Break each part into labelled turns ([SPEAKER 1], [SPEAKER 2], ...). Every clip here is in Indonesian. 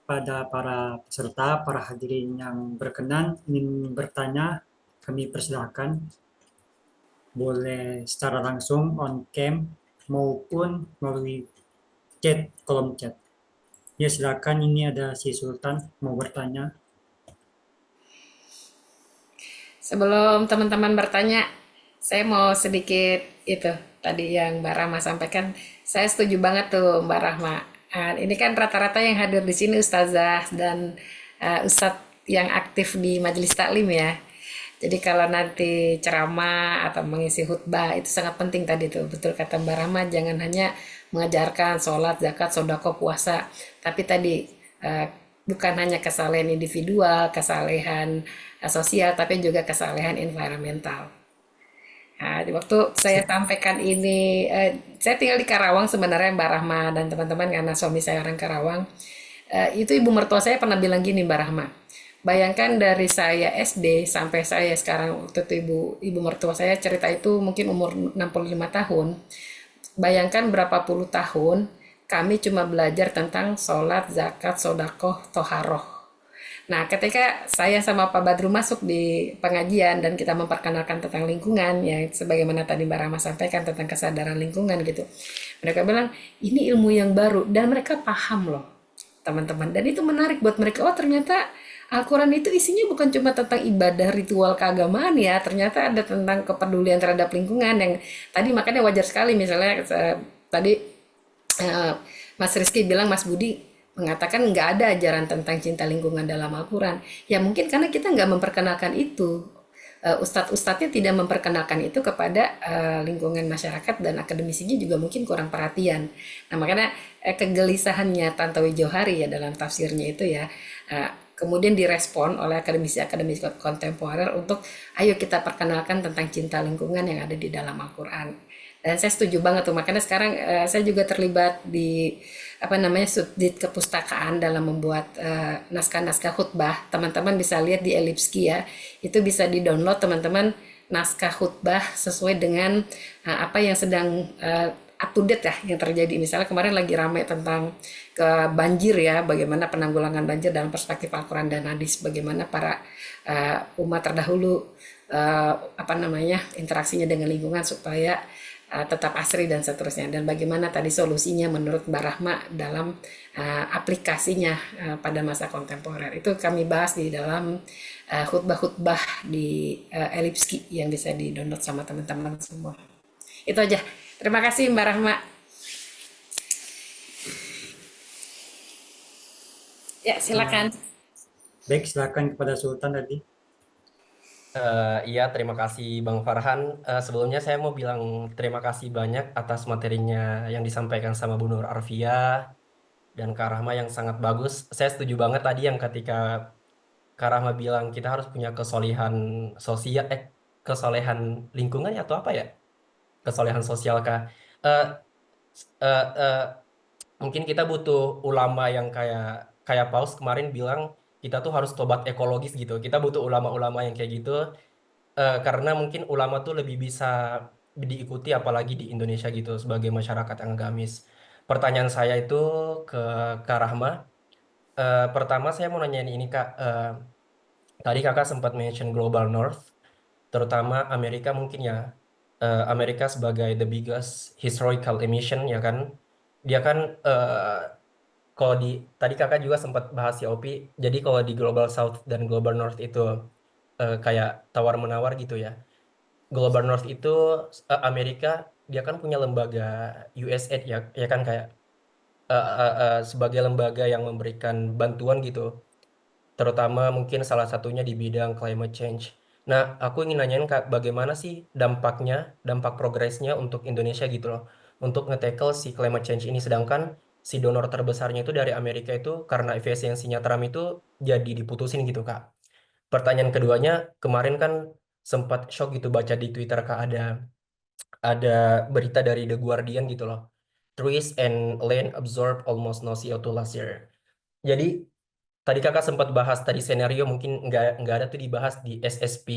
[SPEAKER 1] kepada para peserta, para hadirin yang berkenan ingin bertanya, kami persilahkan. Boleh secara langsung on cam maupun melalui chat, kolom chat. Ya silakan, ini ada si Sultan mau bertanya.
[SPEAKER 2] Sebelum teman-teman bertanya, saya mau sedikit itu tadi yang Mbak Rahma sampaikan. Saya setuju banget tuh Mbak Rahma. Ini kan rata-rata yang hadir di sini ustazah dan ustadz yang aktif di majelis taklim ya. Jadi kalau nanti ceramah atau mengisi khutbah itu sangat penting tadi tuh. Betul kata Mbak Rahma, jangan hanya mengajarkan sholat, zakat, sodako, puasa. Tapi tadi eh, bukan hanya kesalehan individual, kesalehan sosial, tapi juga kesalehan environmental. Nah, di waktu saya sampaikan ini, saya tinggal di Karawang sebenarnya Mbak Rahma dan teman-teman karena suami saya orang Karawang. Itu ibu mertua saya pernah bilang gini Mbak Rahma, bayangkan dari saya SD sampai saya sekarang waktu itu ibu mertua saya cerita itu mungkin umur 65 tahun. Bayangkan berapa puluh tahun kami cuma belajar tentang sholat, zakat, sodakoh, toharoh. Nah, ketika saya sama Pak Badru masuk di pengajian dan kita memperkenalkan tentang lingkungan, ya sebagaimana tadi Mbak Rama sampaikan tentang kesadaran lingkungan gitu. Mereka bilang, ini ilmu yang baru dan mereka paham loh, teman-teman. Dan itu menarik buat mereka. Oh, ternyata Al-Quran itu isinya bukan cuma tentang ibadah ritual keagamaan ya, ternyata ada tentang kepedulian terhadap lingkungan yang tadi makanya wajar sekali misalnya tadi eh, Mas Rizky bilang Mas Budi mengatakan nggak ada ajaran tentang cinta lingkungan dalam Al-Quran. Ya mungkin karena kita nggak memperkenalkan itu. Ustadz-ustadznya tidak memperkenalkan itu kepada lingkungan masyarakat dan akademisinya juga mungkin kurang perhatian. Nah makanya kegelisahannya Tantowi Johari ya dalam tafsirnya itu ya kemudian direspon oleh akademisi-akademisi kontemporer untuk ayo kita perkenalkan tentang cinta lingkungan yang ada di dalam Al-Quran. Dan saya setuju banget tuh, makanya sekarang saya juga terlibat di apa namanya Sudit Kepustakaan dalam membuat naskah-naskah khutbah. Teman-teman bisa lihat di Elipski ya, itu bisa di-download teman-teman naskah khutbah sesuai dengan apa yang sedang up to date ya yang terjadi. Misalnya kemarin lagi ramai tentang ke banjir ya, bagaimana penanggulangan banjir dalam perspektif Al-Quran dan hadis, bagaimana para umat terdahulu apa namanya interaksinya dengan lingkungan supaya tetap asri dan seterusnya, dan bagaimana tadi solusinya menurut Mbak Rahma dalam aplikasinya pada masa kontemporer itu kami bahas di dalam khutbah-khutbah di Elipski yang bisa di download sama teman-teman semua. Itu aja, terima kasih Mbak Rahma. Ya
[SPEAKER 1] Eh,
[SPEAKER 2] silakan.
[SPEAKER 1] Baik, silakan kepada Sultan tadi.
[SPEAKER 3] Iya, terima kasih Bang Farhan. Sebelumnya saya mau bilang terima kasih banyak atas materinya yang disampaikan sama Bu Nur Arfia dan Kak Rahma yang sangat bagus. Saya setuju banget tadi yang ketika Kak Rahma bilang kita harus punya kesolehan sosial, kesolehan lingkungan atau apa ya? Kesolehan sosial Kak. Eh, eh, eh, Mungkin kita butuh ulama yang kayak kayak Paus kemarin bilang kita tuh harus tobat ekologis gitu. Kita butuh ulama-ulama yang kayak gitu karena mungkin ulama tuh lebih bisa diikuti apalagi di Indonesia gitu sebagai masyarakat yang agamis. Pertanyaan saya itu ke Kak Rahma. Pertama saya mau nanyain ini Kak. Tadi Kakak sempat mention Global North, terutama Amerika mungkin ya. Amerika sebagai the biggest historical emission ya kan. Dia kan kalau di tadi Kakak juga sempat bahas COP. Jadi kalau di Global South dan Global North itu kayak tawar-menawar gitu ya. Global North itu Amerika dia kan punya lembaga USAID ya ya kan kayak sebagai lembaga yang memberikan bantuan gitu terutama mungkin salah satunya di bidang climate change. Nah, aku ingin nanyain Kak, bagaimana sih dampaknya, dampak progresnya untuk Indonesia gitu loh, untuk nge-tackle si climate change ini, sedangkan si donor terbesarnya itu dari Amerika itu karena efisiensinya Trump itu jadi diputusin gitu Kak. Pertanyaan keduanya, kemarin kan sempat shock gitu baca di Twitter Kak ada berita dari The Guardian gitu loh. Trees and land absorb almost no CO2 last year. Jadi tadi kakak sempat bahas tadi skenario mungkin nggak ada tuh dibahas di SSP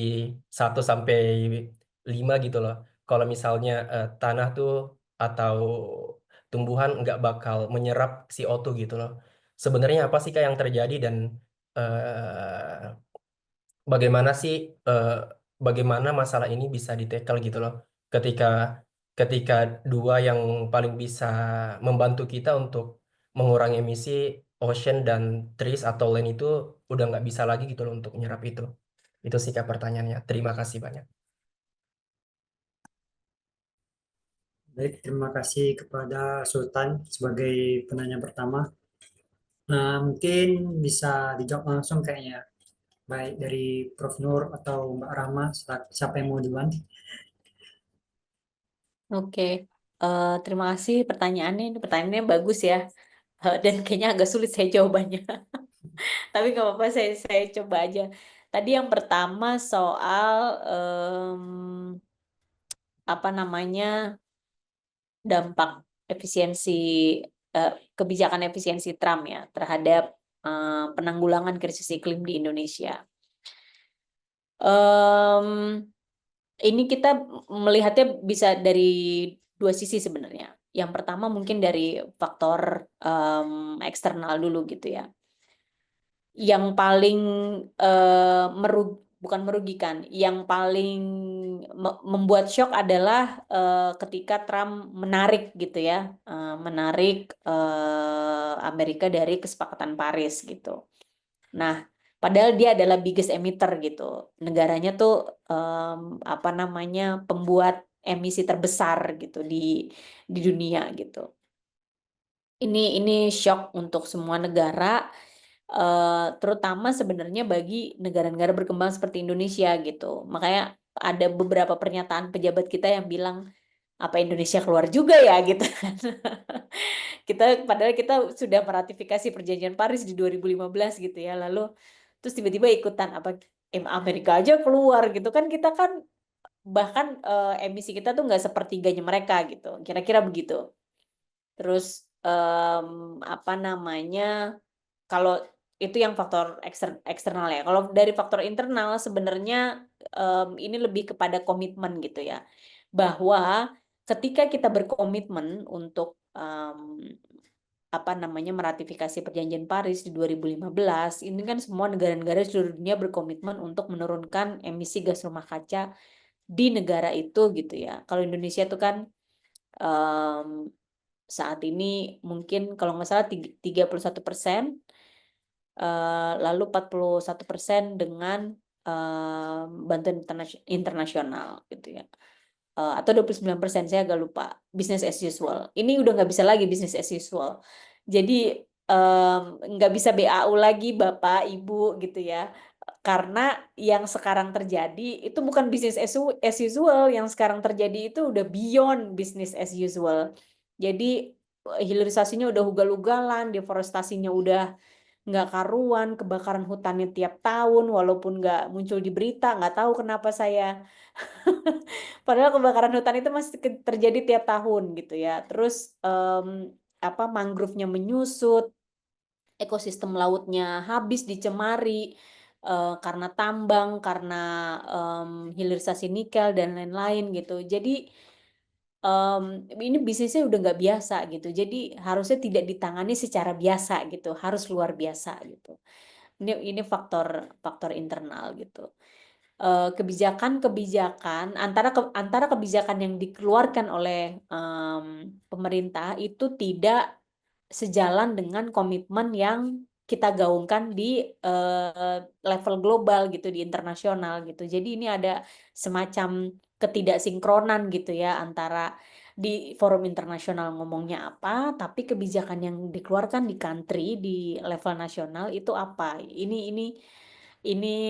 [SPEAKER 3] 1 sampai 5 gitu loh. Kalau misalnya tanah tuh atau tumbuhan nggak bakal menyerap CO2 gitu loh. sebenarnya apa sih Kak yang terjadi dan eh, bagaimana sih bagaimana masalah ini bisa ditackle gitu loh ketika ketika dua yang paling bisa membantu kita untuk mengurangi emisi ocean dan trees atau land itu udah nggak bisa lagi gitu loh untuk menyerap itu sih Kak pertanyaannya. Terima kasih banyak.
[SPEAKER 1] Baik, terima kasih kepada Sultan sebagai penanya pertama. Nah, mungkin bisa dijawab langsung kayaknya, baik dari Prof. Nur atau Mbak Rahma, siapa yang mau duluan?
[SPEAKER 4] Oke, terima kasih pertanyaannya. Ini pertanyaannya bagus ya. Dan kayaknya agak sulit saya jawabannya. Tapi nggak apa-apa, saya coba aja. Tadi yang pertama soal apa namanya dampak efisiensi kebijakan efisiensi Trump ya terhadap penanggulangan krisis iklim di Indonesia. Em, ini kita melihatnya bisa dari dua sisi sebenarnya. Yang pertama mungkin dari faktor eksternal dulu gitu ya. Yang paling bukan merugikan, yang paling membuat shock adalah ketika Trump menarik gitu ya, menarik Amerika dari kesepakatan Paris gitu. Nah, padahal dia adalah biggest emitter gitu. Negaranya tuh apa namanya pembuat emisi terbesar gitu di dunia gitu. Ini shock untuk semua negara, terutama sebenarnya bagi negara-negara berkembang seperti Indonesia gitu. Makanya ada beberapa pernyataan pejabat kita yang bilang apa Indonesia keluar juga ya gitu kan. Padahal kita sudah meratifikasi perjanjian Paris di 2015 gitu ya. Lalu terus tiba-tiba ikutan apa Amerika aja keluar gitu kan, kita kan bahkan emisi kita tuh nggak sepertiganya mereka gitu. Kira-kira begitu. Terus apa namanya kalau itu yang faktor eksternal ya. Kalau dari faktor internal sebenarnya ini lebih kepada komitmen gitu ya. Bahwa ketika kita berkomitmen untuk apa namanya meratifikasi perjanjian Paris di 2015, ini kan semua negara-negara di seluruh dunia berkomitmen untuk menurunkan emisi gas rumah kaca di negara itu gitu ya. Kalau Indonesia itu kan saat ini mungkin kalau nggak salah 31%, lalu 41% dengan bantuan internasional gitu ya. Atau 29%, saya agak lupa. Business as usual. Ini udah nggak bisa lagi business as usual. Jadi nggak bisa BAU lagi Bapak, Ibu gitu ya. Karena yang sekarang terjadi itu bukan business as usual, yang sekarang terjadi itu udah beyond business as usual. Jadi hilirisasinya udah ugal-ugalan, deforestasinya udah nggak karuan, kebakaran hutannya tiap tahun, walaupun nggak muncul di berita, nggak tahu kenapa saya. Padahal kebakaran hutan itu masih terjadi tiap tahun gitu ya. Terus apa mangrove-nya menyusut, ekosistem lautnya habis dicemari karena tambang, karena hilirisasi nikel dan lain-lain gitu. Jadi ini bisnisnya udah nggak biasa gitu. Jadi harusnya tidak ditangani secara biasa gitu, harus luar biasa gitu. Ini faktor faktor internal gitu. Kebijakan-kebijakan antara kebijakan yang dikeluarkan oleh pemerintah itu tidak sejalan dengan komitmen yang kita gaungkan di level global gitu, di internasional gitu. Jadi ini ada semacam ketidaksinkronan gitu ya antara di forum internasional ngomongnya apa, tapi kebijakan yang dikeluarkan di country di level nasional itu apa. Ini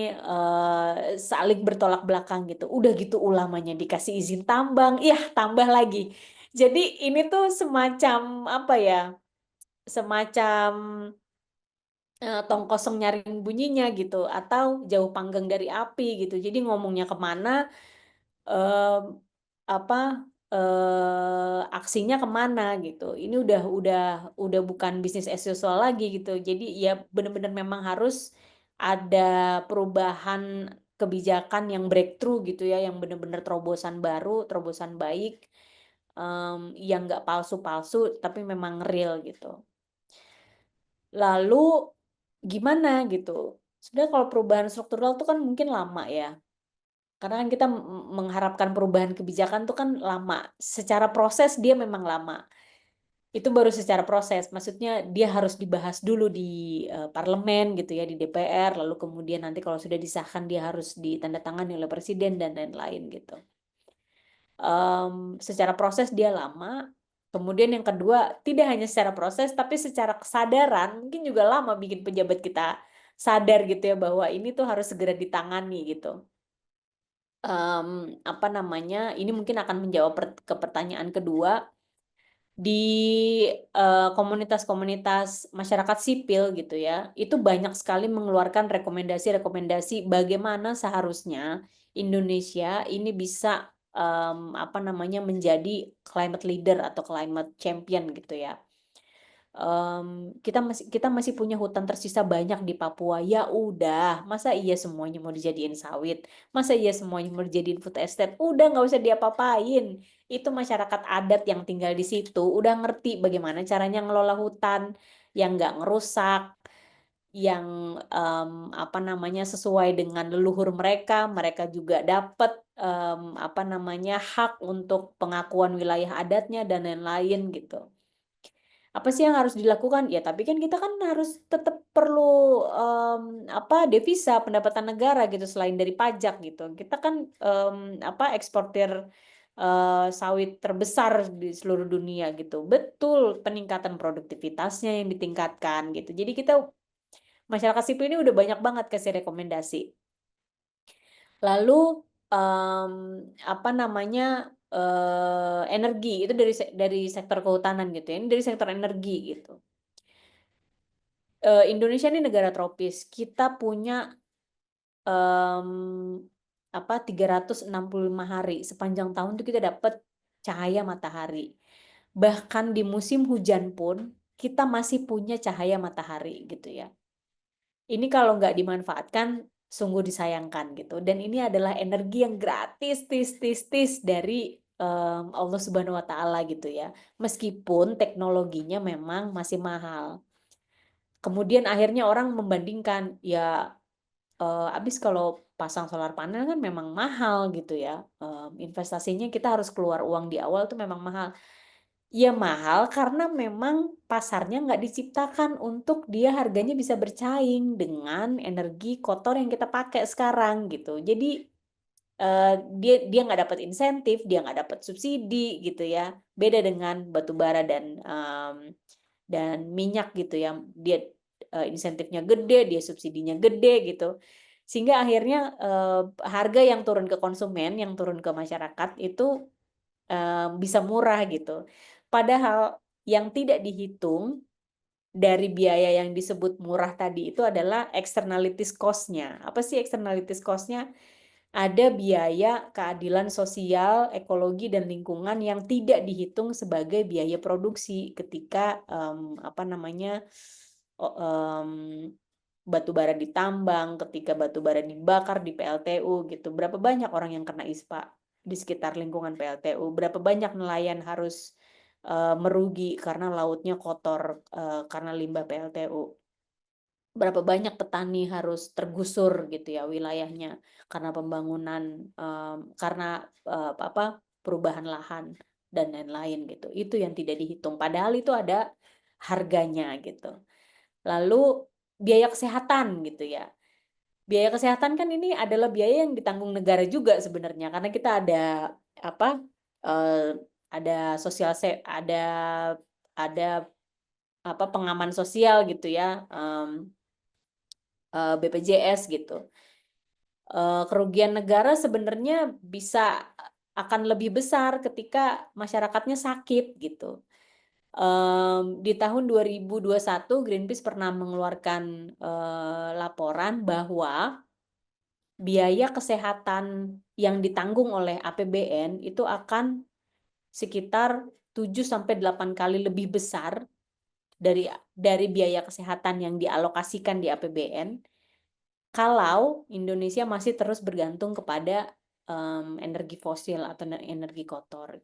[SPEAKER 4] saling bertolak belakang gitu. Udah gitu ulamanya dikasih izin tambang, iya tambah lagi. Jadi ini tuh semacam apa ya? Semacam tong kosong nyaring bunyinya gitu, atau jauh panggang dari api gitu. Jadi ngomongnya kemana, eh, apa aksinya kemana gitu. Ini udah bukan bisnis as usual lagi gitu. Jadi ya benar-benar memang harus ada perubahan kebijakan yang breakthrough gitu ya, yang benar-benar terobosan baru, terobosan baik, yang nggak palsu-palsu tapi memang real gitu. Lalu gimana gitu? Sebenarnya kalau perubahan struktural tuh kan mungkin lama ya. Karena kan kita mengharapkan perubahan kebijakan tuh kan lama. Secara proses dia memang lama. Itu baru secara proses. Maksudnya dia harus dibahas dulu di parlemen gitu ya, di DPR, lalu kemudian nanti kalau sudah disahkan dia harus ditandatangani oleh presiden dan lain-lain gitu. Secara proses dia lama. Kemudian yang kedua, tidak hanya secara proses, tapi secara kesadaran mungkin juga lama bikin pejabat kita sadar gitu ya bahwa ini tuh harus segera ditangani gitu. Apa namanya? Ini mungkin akan menjawab ke pertanyaan kedua. Di komunitas-komunitas masyarakat sipil gitu ya, itu banyak sekali mengeluarkan rekomendasi-rekomendasi bagaimana seharusnya Indonesia ini bisa apa namanya menjadi climate leader atau climate champion gitu ya. Kita masih punya hutan tersisa banyak di Papua. Ya udah, masa iya semuanya mau dijadiin sawit? Masa iya semuanya mau dijadiin food estate? Udah nggak usah diapa-apain. Itu masyarakat adat yang tinggal di situ udah ngerti bagaimana caranya ngelola hutan yang nggak ngerusak, yang apa namanya sesuai dengan leluhur mereka. Mereka juga dapat apa namanya hak untuk pengakuan wilayah adatnya dan lain-lain gitu. Apa sih yang harus dilakukan? Ya, tapi kan kita kan harus tetap perlu apa devisa pendapatan negara gitu selain dari pajak gitu. Kita kan apa eksportir sawit terbesar di seluruh dunia gitu. Betul, peningkatan produktivitasnya yang ditingkatkan gitu. Jadi kita masyarakat sipil ini udah banyak banget kasih rekomendasi. Lalu apa namanya energi itu dari sektor kehutanan gitu ya. Ini dari sektor energi gitu. Indonesia ini negara tropis. Kita punya apa 365 hari sepanjang tahun tuh kita dapat cahaya matahari. Bahkan di musim hujan pun kita masih punya cahaya matahari gitu ya. Ini kalau nggak dimanfaatkan sungguh disayangkan gitu. Dan ini adalah energi yang gratis tis dari Allah Subhanahu wa taala gitu ya. Meskipun teknologinya memang masih mahal. Kemudian akhirnya orang membandingkan, ya abis kalau pasang solar panel kan memang mahal gitu ya, investasinya kita harus keluar uang di awal tuh memang mahal. Ya mahal karena memang pasarnya nggak diciptakan untuk dia harganya bisa bersaing dengan energi kotor yang kita pakai sekarang gitu. Jadi dia nggak dapat insentif, dia nggak dapat subsidi gitu ya. Beda dengan batu bara dan minyak gitu ya. Dia insentifnya gede, dia subsidinya gede gitu. Sehingga akhirnya harga yang turun ke konsumen, yang turun ke masyarakat itu bisa murah gitu. Padahal yang tidak dihitung dari biaya yang disebut murah tadi itu adalah externalities cost-nya. Apa sih externalities cost-nya? Ada biaya keadilan sosial, ekologi, dan lingkungan yang tidak dihitung sebagai biaya produksi ketika apa namanya batu bara ditambang, ketika batu bara dibakar di PLTU gitu. Berapa banyak orang yang kena ISPA di sekitar lingkungan PLTU? Berapa banyak nelayan harus merugi karena lautnya kotor karena limbah PLTU? Berapa banyak petani harus tergusur gitu ya wilayahnya karena pembangunan karena apa perubahan lahan dan lain-lain gitu. Itu yang tidak dihitung. Padahal itu ada harganya gitu. Lalu biaya kesehatan gitu ya. Biaya kesehatan kan ini adalah biaya yang ditanggung negara juga sebenarnya karena kita ada apa ada ada apa pengaman sosial gitu ya. BPJS gitu. Kerugian negara sebenarnya akan lebih besar ketika masyarakatnya sakit gitu. Di tahun 2021 Greenpeace pernah mengeluarkan laporan bahwa biaya kesehatan yang ditanggung oleh APBN itu akan sekitar 7-8 kali lebih besar dari biaya kesehatan yang dialokasikan di APBN kalau Indonesia masih terus bergantung kepada energi fosil atau energi kotor.